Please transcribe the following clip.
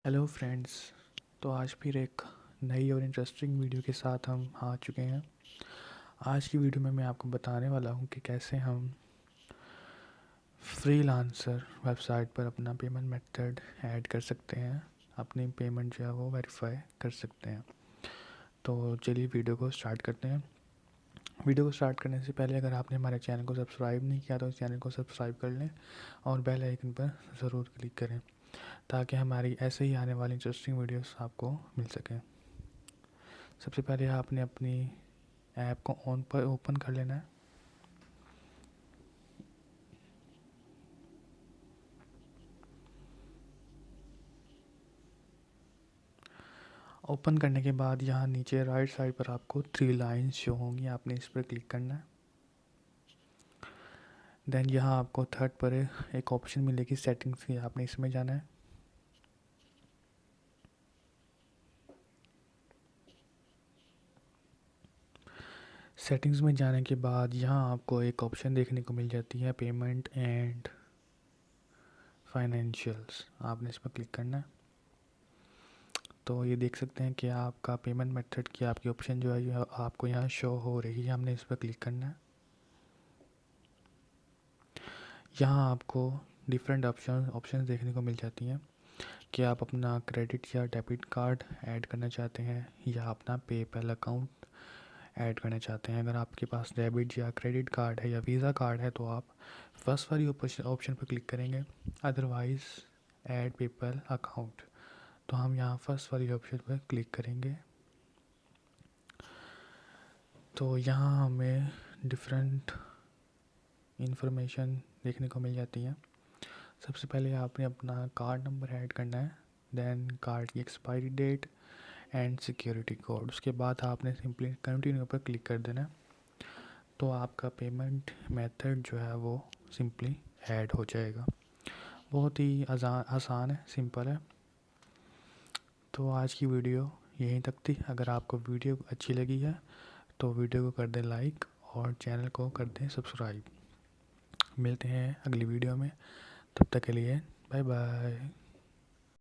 Hello friends. तो आज फिर एक नई और इंटरेस्टिंग वीडियो के साथ हम आ चुके हैं। आज की वीडियो में मैं आपको बताने वाला हूं कि कैसे हम फ्रीलांसर वेबसाइट पर अपना पेमेंट मेथड ऐड कर सकते हैं, अपनी पेमेंट जो है वो वेरीफाई कर सकते हैं। तो चलिए वीडियो को स्टार्ट करते हैं। वीडियो को स्टार्ट करने से पहले अगर आपने हमारे चैनल को सब्सक्राइब नहीं किया तो इस चैनल को सब्सक्राइब कर लें और बेल आइकन पर ज़रूर क्लिक करें ताकि हमारी ऐसे ही आने वाली इंटरेस्टिंग वीडियोस आपको मिल सकें। सबसे पहले आपने अपनी ऐप को ऑन पर ओपन कर लेना है। ओपन करने के बाद यहाँ नीचे राइट साइड पर आपको 3 लाइंस शो होंगी, आपने इस पर क्लिक करना है। देन यहाँ आपको थर्ड पर एक ऑप्शन मिलेगी सेटिंग्स की, आपने इसमें जाना है। सेटिंग्स में जाने के बाद यहाँ आपको एक ऑप्शन देखने को मिल जाती है पेमेंट एंड फाइनेंशियल्स, आपने इस पर क्लिक करना है। तो ये देख सकते हैं कि आपका पेमेंट मेथड की आपकी ऑप्शन जो है ये आपको यहाँ शो हो रही है, हमने इस पर क्लिक करना है। यहाँ आपको डिफरेंट ऑप्शन देखने को मिल जाती हैं कि आप अपना क्रेडिट या डेबिट कार्ड ऐड करना चाहते हैं या अपना पेपैल अकाउंट ऐड करना चाहते हैं। अगर आपके पास डेबिट या क्रेडिट कार्ड है या वीज़ा कार्ड है तो आप फर्स्ट वाली ऑप्शन पर क्लिक करेंगे, अदरवाइज़ ऐड पेपैल अकाउंट। तो हम यहाँ फर्स्ट वाली ऑप्शन पर क्लिक करेंगे। तो यहाँ हमें डिफरेंट इंफॉर्मेशन देखने को मिल जाती है। सबसे पहले आपने अपना कार्ड नंबर ऐड करना है, देन कार्ड की expiry date and security code. उसके बाद आपने सिंपली कंटिन्यू पर क्लिक कर देना है। तो आपका पेमेंट मेथड जो है वो सिंपली ऐड हो जाएगा। बहुत ही आसान है, सिंपल है। तो आज की वीडियो यहीं तक थी। अगर आपको वीडियो अच्छी लगी है तो वीडियो को कर दें लाइक और चैनल को कर दें सब्सक्राइब। मिलते हैं अगली वीडियो में, तब तक के लिए बाय बाय।